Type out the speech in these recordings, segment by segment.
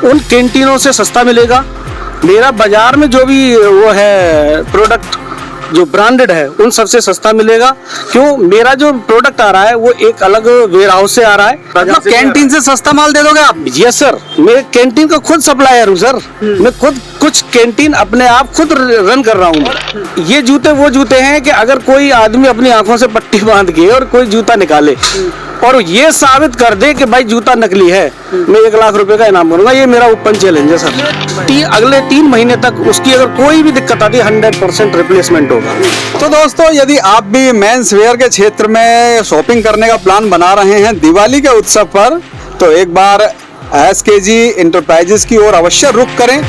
उन कैंटीनों से सस्ता मिलेगा। मेरा बाजार में जो भी वो है प्रोडक्ट जो ब्रांडेड है उन सबसे सस्ता मिलेगा। क्यों? मेरा जो प्रोडक्ट आ रहा है वो एक अलग वेयर हाउस से आ रहा है। मतलब कैंटीन से सस्ता माल दे दोगे आप? यस सर, मैं कैंटीन का खुद सप्लायर हूँ सर। मैं खुद कुछ कैंटीन अपने आप खुद रन कर रहा हूँ। ये जूते वो जूते हैं कि अगर कोई आदमी अपनी आंखों से पट्टी बांध के और कोई जूता निकाले और ये साबित कर दे कि भाई जूता नकली है, मैं 1 लाख रुपए का इनाम करूंगा। ये मेरा ओपन चैलेंज है सर। अगले 3 महीने तक उसकी अगर कोई भी दिक्कत आती है 100% रिप्लेसमेंट होगा। तो दोस्तों, यदि आप भी मेंस वेयर के क्षेत्र में शॉपिंग करने का प्लान बना रहे हैं दिवाली के उत्सव पर, तो एक बार SKG इंटरप्राइजेस की ओर अवश्य रुख करें।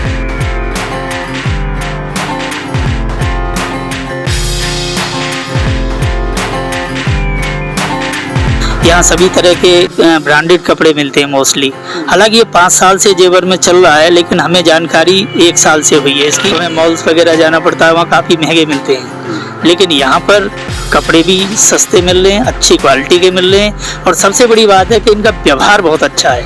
यहाँ सभी तरह के ब्रांडेड कपड़े मिलते हैं मोस्टली। हालांकि ये 5 साल से जेवर में चल रहा है, लेकिन हमें जानकारी 1 साल से हुई है इसकी। हमें मॉल्स वगैरह जाना पड़ता है, वहाँ काफ़ी महंगे मिलते हैं, लेकिन यहाँ पर कपड़े भी सस्ते मिल रहे हैं, अच्छी क्वालिटी के मिल रहे हैं, और सबसे बड़ी बात है कि इनका व्यवहार बहुत अच्छा है।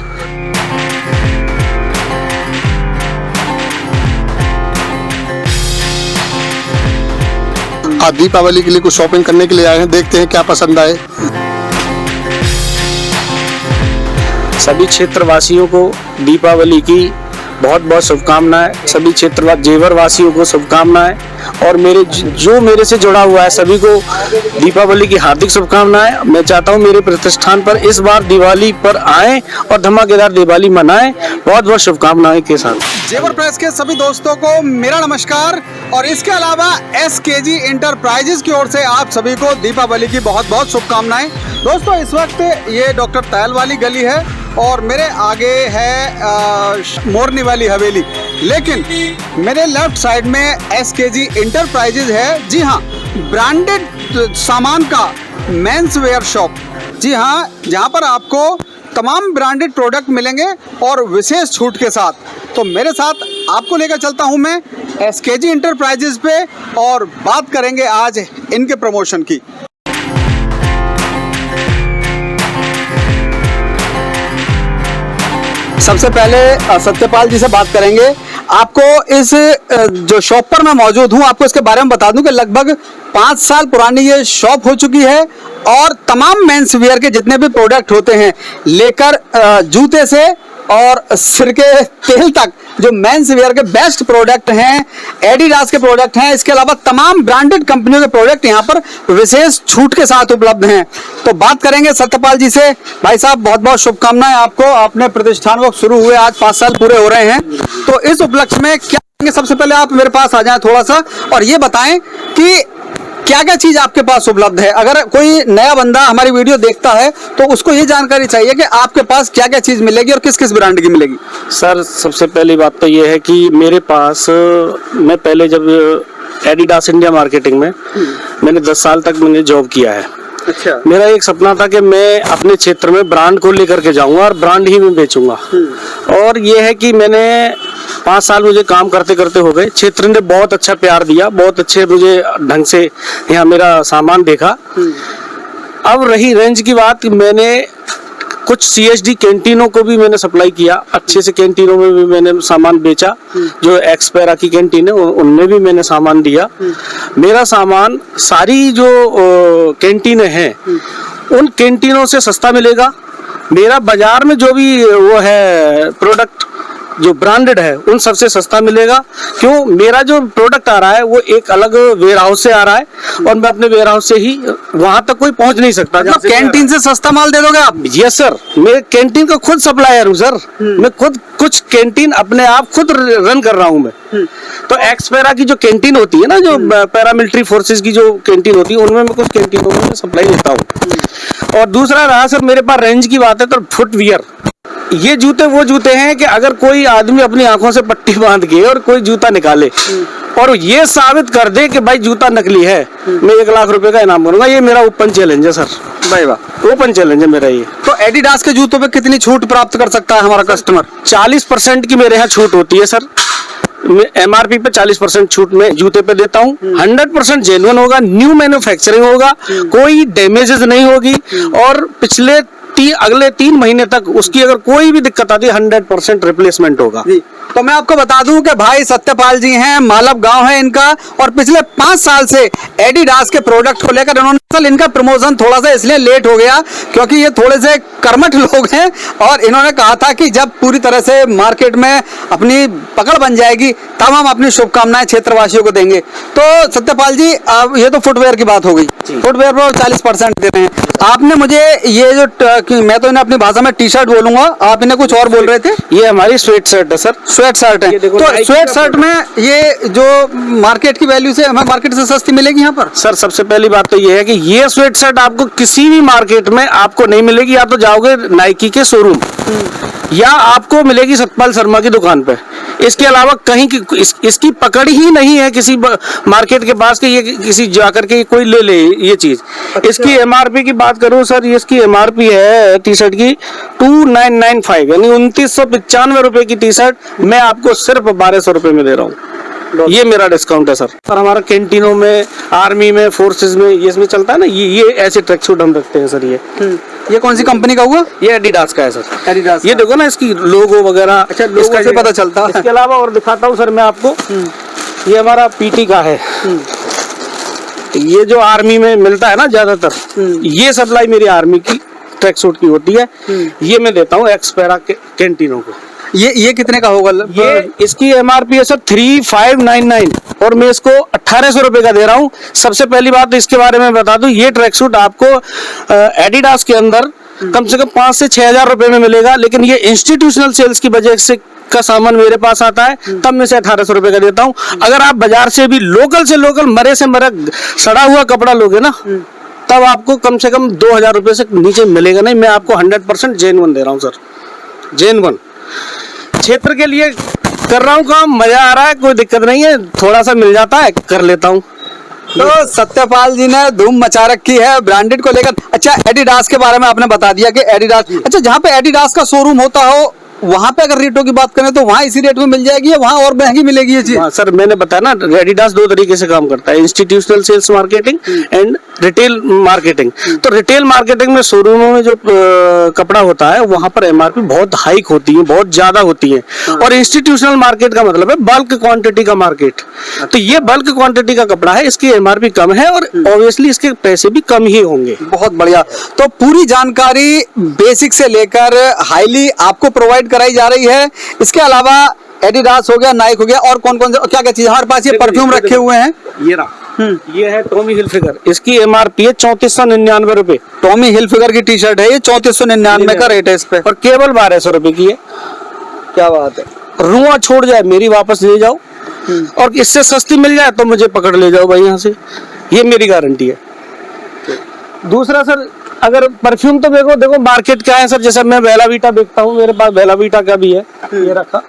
आज दीपावली के लिए कुछ शॉपिंग करने के लिए आए हैं, देखते हैं क्या पसंद आए। सभी क्षेत्रवासियों को दीपावली की बहुत बहुत शुभकामनाएं। सभी क्षेत्र जेवर वासियों को शुभकामनाएं, और मेरे से जुड़ा हुआ है सभी को दीपावली की हार्दिक शुभकामनाएं। मैं चाहता हूं मेरे प्रतिष्ठान पर इस बार दिवाली पर आएं और धमाकेदार दिवाली मनाएं। बहुत बहुत शुभकामनाएं के साथ जेवर प्रेस के सभी दोस्तों को मेरा नमस्कार, और इसके अलावा SKG इंटरप्राइजेस की ओर से आप सभी को दीपावली की बहुत बहुत शुभकामनाएं। दोस्तों, इस वक्त ये डॉक्टर तैल वाली गली है और मेरे आगे है मोरनी वाली हवेली, लेकिन मेरे लेफ्ट साइड में SKG इंटरप्राइजेज है। जी हाँ, ब्रांडेड सामान का मेंस वेयर शॉप। जी हाँ, जहाँ पर आपको तमाम ब्रांडेड प्रोडक्ट मिलेंगे और विशेष छूट के साथ। तो मेरे साथ आपको लेकर चलता हूँ मैं SKG इंटरप्राइजेज पे, और बात करेंगे आज इनके प्रमोशन की। सबसे पहले सत्यपाल जी से बात करेंगे। आपको इस जो शॉप पर मैं मौजूद हूं, आपको इसके बारे में बता दूं कि लगभग 5 साल पुरानी ये शॉप हो चुकी है, और तमाम मेंस वेयर के जितने भी प्रोडक्ट होते हैं, लेकर जूते से और सिर के तेल तक, जो मेंस वेयर के बेस्ट प्रोडक्ट हैं, एडिडास के प्रोडक्ट हैं, इसके अलावा तमाम ब्रांडेड कंपनियों के प्रोडक्ट यहाँ पर विशेष छूट के साथ उपलब्ध हैं। तो बात करेंगे सत्यपाल जी से। भाई साहब, बहुत बहुत शुभकामनाएं आपको। आपने प्रतिष्ठान वो शुरू हुए आज 5 साल पूरे हो रहे हैं, तो इस उपलक्ष्य में क्या, सबसे पहले आप मेरे पास आ जाएं थोड़ा सा, और ये बताएं कि क्या क्या चीज आपके पास उपलब्ध है। अगर कोई नया बंदा हमारी वीडियो देखता है तो उसको ये जानकारी चाहिए कि आपके पास क्या क्या चीज मिलेगी और किस किस ब्रांड की मिलेगी। सर, सबसे पहली बात तो ये है कि मेरे पास, मैं पहले जब एडिडास इंडिया मार्केटिंग में मैंने 10 साल तक मैंने जॉब किया है। अच्छा। मेरा एक सपना था कि मैं अपने क्षेत्र में ब्रांड को लेकर के जाऊंगा और ब्रांड ही में बेचूंगा। और ये है कि मैंने 5 साल मुझे काम करते करते हो गए। क्षेत्र ने बहुत अच्छा प्यार दिया, बहुत अच्छे मुझे ढंग से यहाँ मेरा सामान देखा। अब रही रेंज की बात, मैंने कुछ CSD कैंटीनों को भी मैंने सप्लाई किया। अच्छे से कैंटीनों में भी मैंने सामान बेचा। जो एक्सपेरा की कैंटीन है उनमें भी मैंने सामान दिया। मेरा सामान सारी जो कैंटीनें हैं उन कैंटीनों से सस्ता मिलेगा। मेरा बाजार में जो भी वो है प्रोडक्ट जो ब्रांडेड है उन सबसे सस्ता मिलेगा। क्यों? मेरा जो प्रोडक्ट आ रहा है वो एक अलग वेयर हाउस से आ रहा है, और मैं अपने वेयर हाउस से ही वहां तक कोई पहुंच नहीं सकता। मतलब कैंटीन से सस्ता माल दे दोगे आप? यस सर, मैं कैंटीन का खुद सप्लायर हूँ सर। मैं खुद कुछ कैंटीन अपने आप खुद रन कर रहा हूँ मैं। तो एक्सपेरा की जो कैंटीन होती है ना, जो पैरामिलिट्री फोर्सेस की जो कैंटीन होती है, उनमें मैं कुछ कैंटीनों में सप्लाई देता हूँ। और दूसरा रहा सर, मेरे पास रेंज की बात है तो फुटवियर। ये जूते वो जूते हैं कि अगर कोई आदमी अपनी आंखों से पट्टी बांध के और कोई जूता निकाले और ये साबित कर दे कि भाई जूता नकली है, मैं 1 लाख रुपए का इनाम करूंगा। ये मेरा ओपन चैलेंज है सर। भाई वाह, ओपन चैलेंज है मेरा ये। तो एडिडास के जूतों पे कितनी छूट प्राप्त कर सकता है हमारा कस्टमर? 40% की मेरे यहाँ छूट होती है सर। MRP पे 40% छूट में जूते पे देता हूँ। 100% जेन्युइन होगा, न्यू मैन्युफैक्चरिंग होगा, कोई डैमेजेस नहीं होगी, और पिछले अगले 3 महीने तक उसकी अगर कोई भी दिक्कत आती है 100% रिप्लेसमेंट होगा। जी, तो मैं आपको बता दूं कि भाई सत्यपाल जी हैं, मालव गांव है इनका, और पिछले 5 साल से एडिडास के प्रोडक्ट को लेकर इन्होंने, इनका प्रमोशन थोड़ा सा इसलिए लेट हो गया क्योंकि ये थोड़े से कर्मठ लोग हैं, और इन्होंने कहा था कि जब पूरी तरह से मार्केट में अपनी पकड़ बन जाएगी तब हम अपनी शुभकामनाएं क्षेत्रवासियों को देंगे। तो सत्यपाल जी, अब ये तो फुटवेयर की बात हो गई, फुटवेयर पर 40% दे रहे हैं। आपने मुझे ये जो मैं तो इन्हें अपनी भाषा में टी शर्ट बोलूंगा, आप इन्हें कुछ और बोल रहे थे। ये हमारी स्वेट शर्ट है सर। स्वेट शर्ट है, देखो, तो Nike स्वेट का शर्ट में ये जो मार्केट की वैल्यू से हमें मार्केट से सस्ती मिलेगी यहाँ पर। सर सबसे पहली बात तो ये है कि ये स्वेट शर्ट आपको किसी भी मार्केट में आपको नहीं मिलेगी। या तो जाओगे नाइकी के शोरूम या आपको मिलेगी सतपाल शर्मा की दुकान पे। इसके अलावा कहीं की इसकी पकड़ ही नहीं है किसी मार्केट के पास कि ये किसी जाकर के कोई ले ले ये चीज। इसकी एमआरपी की बात करूं सर, ये इसकी एमआरपी है टी शर्ट की 2995, यानी 2995 रुपए की टी शर्ट मैं आपको सिर्फ 1200 रुपए में दे रहा हूँ। ये मेरा डिस्काउंट है सर। और हमारा कैंटीनों में, आर्मी में, फोर्सेस में ये इसमें चलता है ना, ये ऐसे ट्रैक सूट हम रखते हैं सर। ये कौन सी कंपनी का हुआ? ये एडिडास का है सर। एडिडास ये देखो ना इसकी लोगो वगैरह। अच्छा, लोगो से पता चलता है। इसके अलावा और दिखाता हूँ सर मैं आपको, ये हमारा पीटी का है। ये जो आर्मी में मिलता है ना ज्यादातर, ये सप्लाई मेरी आर्मी की ट्रैक सूट की होती है। ये मैं देता हूँ एक्सपेरा कैंटीनों को। ये कितने का होगा? ये इसकी एमआरपी है सर 3599 और मैं इसको 1800 रुपए का दे रहा हूँ। सबसे पहली बात तो इसके बारे में बता दूं, ये ट्रैक सूट आपको एडिडास के अंदर कम से कम 5 से 6000 रुपए में मिलेगा, लेकिन ये इंस्टीट्यूशनल सेल्स की वजह से का सामान मेरे पास आता है, तब मैं इसे 1800 रुपए का देता हूँ। अगर आप बाजार से भी लोकल से लोकल मरे से मरे सड़ा हुआ कपड़ा लोगे ना, तब आपको कम से कम 2000 रुपए से नीचे मिलेगा नहीं। मैं आपको 100% जेन्युइन दे रहा हूँ सर, जेन्युइन। क्षेत्र के लिए कर रहा हूँ काम, मजा आ रहा है, कोई दिक्कत नहीं है, थोड़ा सा मिल जाता है कर लेता हूँ। तो सत्यपाल जी ने धूम मचा रखी है ब्रांडेड को लेकर। अच्छा, एडिडास के बारे में आपने बता दिया कि एडिडास, अच्छा जहाँ पे एडिडास का शोरूम होता हो वहां पे अगर रेटों की बात करें तो वहां इसी रेट में मिल जाएगी या वहां और महंगी मिलेगी ये चीज? सर मैंने बताया ना, एडिडास 2 तरीके से काम करता है, institutional sales marketing and retail marketing. तो रिटेल मार्केटिंग में शोरूमों में जो कपड़ा होता है वहां पर एमआरपी बहुत हाइक होती है, बहुत ज्यादा होती है। और इंस्टीट्यूशनल मार्केट का मतलब है बल्क क्वांटिटी का मार्केट। तो ये बल्क क्वांटिटी का कपड़ा है, इसकी एमआरपी कम है और ऑब्वियसली इसके पैसे भी कम ही होंगे। बहुत बढ़िया। तो पूरी जानकारी बेसिक से लेकर हाईली आपको प्रोवाइड कराई जा रही है। इसके अलावा एडिडास हो गया, नाइक हो गया, और कौन कौन क्या क्या चीज हमारे पास? ये परफ्यूम रखे हुए हैं। ये रहा, ये है टॉमी हिलफिगर, इसकी एमआरपी है 3499 रुपए। टॉमी हिलफिगर की टी शर्ट है, ये 3499 का रेट है इस पे, और केवल 1200 रुपए की है। क्या बात है। रुआ छोड़ जाए मेरी वापस ले जाओ, और इससे सस्ती मिल जाए तो मुझे पकड़ ले जाओ भाई यहाँ से, ये मेरी गारंटी है। दूसरा सर, अगर परफ्यूम तो देखो मार्केट क्या है सर, जैसे मैं बेला वीटा बेचता हूँ, मेरे पास बेला वीटा का भी है, ये रखा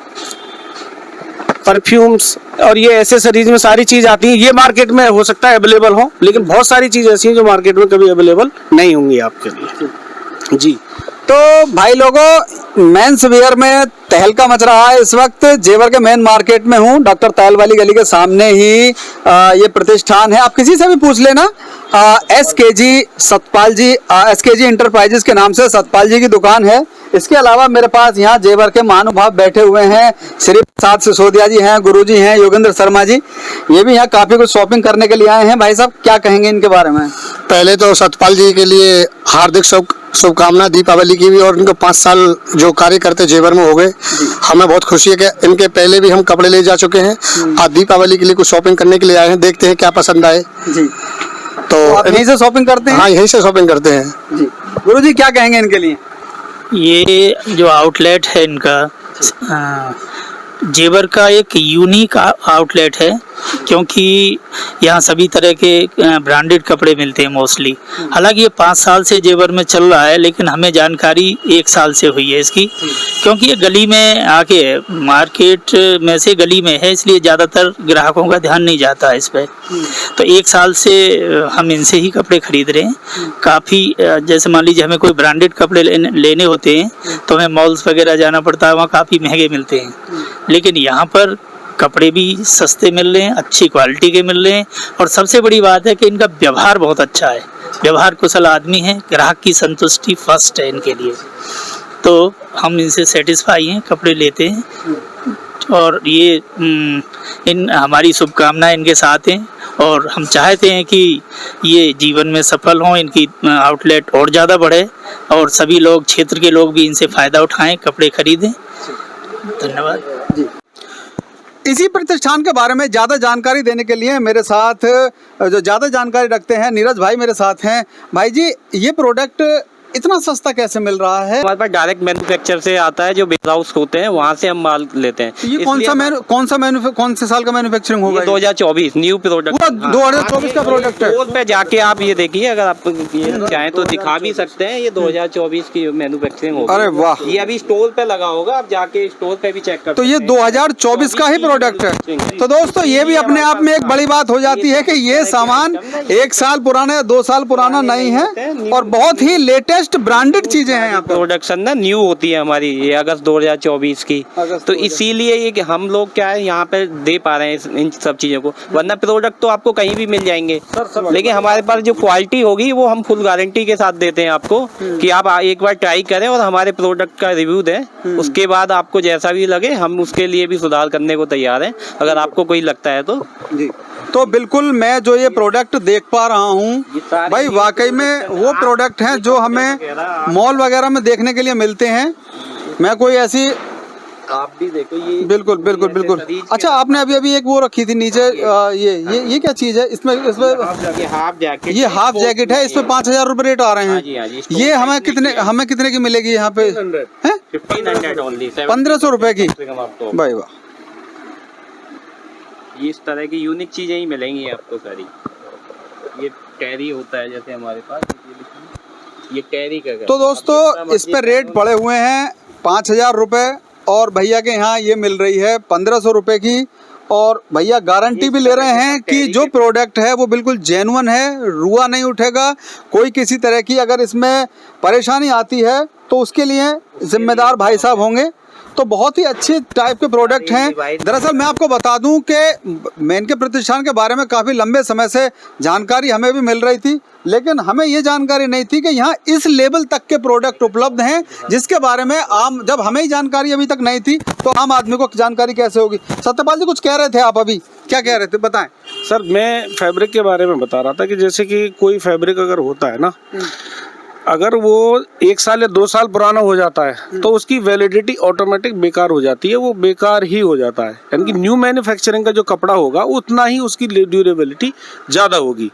परफ्यूम्स, और ये एसेसरीज में सारी चीज आती है। ये मार्केट में हो सकता है अवेलेबल हो, लेकिन बहुत सारी चीज ऐसी हैं जो मार्केट में कभी अवेलेबल नहीं होंगी आपके लिए जी। तो भाई लोगों, मेंस वेयर में तहलका मच रहा है इस वक्त। जेवर के मेन मार्केट में हूँ, डॉक्टर तायल वाली गली के सामने ही ये प्रतिष्ठान है। आप किसी से भी पूछ लेना, एसकेजी सतपाल जी, एसकेजी इंटरप्राइजेस के नाम से सतपाल जी की दुकान है। इसके अलावा मेरे पास यहाँ जेवर के महानुभाव बैठे हुए हैं, श्री प्रसाद सिसोदिया जी हैं, गुरुजी हैं, योगेंद्र शर्मा जी, ये भी यहाँ काफी कुछ शॉपिंग करने के लिए आए हैं। भाई साहब क्या कहेंगे इनके बारे में? पहले तो सतपाल जी के लिए हार्दिक शुभकामना दीपावली की भी, और इनको 5 साल जो कार्य करते जेवर में हो गए। हमें बहुत खुशी है कि इनके पहले भी हम कपड़े ले जा चुके हैं, आज दीपावली के लिए कुछ शॉपिंग करने के लिए आए हैं, देखते हैं क्या पसंद आए जी। तो आप यहीं से शॉपिंग करते हैं? हाँ, यहीं से शॉपिंग करते हैं जी। गुरुजी क्या कहेंगे इनके लिए? ये जो आउटलेट है इनका, जेवर का एक यूनिक आउटलेट है, क्योंकि यहाँ सभी तरह के ब्रांडेड कपड़े मिलते हैं मोस्टली। हालांकि ये 5 साल से जेवर में चल रहा है, लेकिन हमें जानकारी 1 साल से हुई है इसकी, क्योंकि ये गली में आके मार्केट में से गली में है, इसलिए ज़्यादातर ग्राहकों का ध्यान नहीं जाता है इस पर। तो 1 साल से हम इनसे ही कपड़े खरीद रहे हैं। काफ़ी जैसे मान लीजिए हमें कोई ब्रांडेड कपड़े लेने होते हैं तो हमें मॉल्स वगैरह जाना पड़ता है, वहाँ काफ़ी महंगे मिलते हैं, लेकिन यहाँ पर कपड़े भी सस्ते मिल रहे हैं, अच्छी क्वालिटी के मिल रहे हैं, और सबसे बड़ी बात है कि इनका व्यवहार बहुत अच्छा है। व्यवहार कुशल आदमी हैं, ग्राहक की संतुष्टि फर्स्ट है इनके लिए, तो हम इनसे सेटिस्फाई हैं, कपड़े लेते हैं। और ये इन हमारी शुभकामनाएं इनके साथ हैं और हम चाहते हैं कि ये जीवन में सफल हों, इनकी आउटलेट और ज़्यादा बढ़े और सभी लोग, क्षेत्र के लोग भी इनसे फ़ायदा उठाएं, कपड़े खरीदें। धन्यवाद। इसी प्रतिष्ठान के बारे में ज़्यादा जानकारी देने के लिए मेरे साथ जो ज़्यादा जानकारी रखते हैं नीरज भाई मेरे साथ हैं। भाई जी, ये प्रोडक्ट इतना सस्ता कैसे मिल रहा है? हमारे पास डायरेक्ट मैन्युफैक्चर से आता है, जो वेयर हाउस होते हैं वहाँ से हम माल लेते हैं। ये कौन से साल का मैन्युफैक्चरिंग होगा? 2024 न्यू प्रोडक्ट, 2024 का प्रोडक्ट है। स्टोर पे जाके आप ये देखिए, अगर आप ये चाहें तो दिखा भी सकते हैं। ये 2024 की मैन्युफैक्चरिंग होगी। अरे वाह, ये अभी स्टोर पे लगा होगा, आप जाके स्टोर पे भी चेक कर। तो ये 2024 का ही प्रोडक्ट है। तो दोस्तों, ये भी अपने आप में एक बड़ी बात हो जाती है कि ये सामान 1 साल पुराना या 2 साल पुराना नहीं है और बहुत ही लेटेस्ट ब्रांडेड चीजें हैं यहाँ पर। प्रोडक्शन ना न्यू होती है हमारी, ये अगस्त 2024 की, तो इसीलिए ये कि हम लोग क्या है यहाँ पे दे पा रहे हैं इन सब चीजों को, वरना प्रोडक्ट तो आपको कहीं भी मिल जाएंगे, लेकिन हमारे पास जो क्वालिटी होगी वो हम फुल गारंटी के साथ देते हैं आपको, कि आप एक बार ट्राई करें और हमारे प्रोडक्ट का रिव्यू दें। उसके बाद आपको जैसा भी लगे हम उसके लिए भी सुधार करने को तैयार हैं, अगर आपको कोई लगता है तो। जी, तो बिल्कुल मैं जो ये प्रोडक्ट देख पा रहा हूँ भाई, वाकई में वो प्रोडक्ट हैं जो हमें मॉल वगैरह में देखने के लिए मिलते हैं। मैं कोई ऐसी, आप भी देखो ये बिल्कुल बिल्कुल बिल्कुल। अच्छा, आपने अभी एक वो रखी थी नीचे, ये क्या चीज है? इसमें ये हाफ जैकेट है, इस पे 5000 रुपए रेट आ रहे हैं। ये हमें कितने की मिलेगी यहाँ पे? 1500 रुपए की? भाई वाह, इस तरह की यूनिक चीजें ही मिलेंगी आपको सारी। ये कैरी होता है जैसे हमारे पास, ये कैरी का। तो दोस्तों, इस पे रेट पड़े हुए हैं 5000 रुपए और भैया के यहाँ ये मिल रही है 1500 रुपए की। और भैया गारंटी भी ले रहे हैं कि जो प्रोडक्ट है वो बिल्कुल जेन्युइन है, रुआ नहीं उठेगा। कोई किसी तरह की अगर इसमें परेशानी आती है तो उसके लिए जिम्मेदार भाई साहब होंगे। तो बहुत ही अच्छे टाइप के प्रोडक्ट हैं। दरअसल मैं आपको बता दूं कि मैं इनके प्रतिष्ठान के बारे में काफ़ी लंबे समय से जानकारी हमें भी मिल रही थी, लेकिन हमें ये जानकारी नहीं थी कि यहाँ इस लेवल तक के प्रोडक्ट उपलब्ध हैं, जिसके बारे में जब हमें ही जानकारी अभी तक नहीं थी तो आम आदमी को जानकारी कैसे होगी। सत्यपाल जी, कुछ कह रहे थे आप, अभी क्या कह रहे थे, बताएं। सर, मैं फैब्रिक के बारे में बता रहा था कि जैसे कि कोई फैब्रिक अगर होता है ना, अगर वो 1 साल या 2 साल पुराना हो जाता है तो उसकी वैलिडिटी ऑटोमेटिक बेकार हो जाती है, वो बेकार ही हो जाता है। यानी कि न्यू मैन्युफैक्चरिंग का जो कपड़ा होगा उतना ही उसकी ड्यूरेबिलिटी ज़्यादा होगी।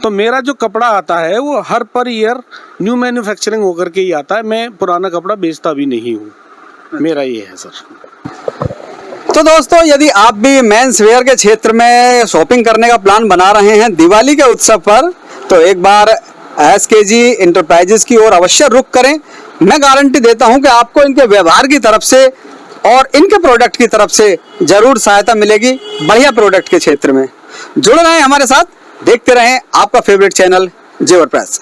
तो मेरा जो कपड़ा आता है वो हर पर ईयर न्यू मैन्युफैक्चरिंग होकर के ही आता है। मैं पुराना कपड़ा बेचता भी नहीं हूँ, मेरा ये है सर। तो दोस्तों, यदि आप भी मेंस वेयर के क्षेत्र में शॉपिंग करने का प्लान बना रहे हैं दिवाली के उत्सव पर, तो एक बार SKG इंटरप्राइजेस की ओर अवश्य रुख करें। मैं गारंटी देता हूं कि आपको इनके व्यवहार की तरफ से और इनके प्रोडक्ट की तरफ से जरूर सहायता मिलेगी बढ़िया प्रोडक्ट के क्षेत्र में। जुड़ रहे हैं हमारे साथ, देखते रहें आपका फेवरेट चैनल जेवर प्रेस।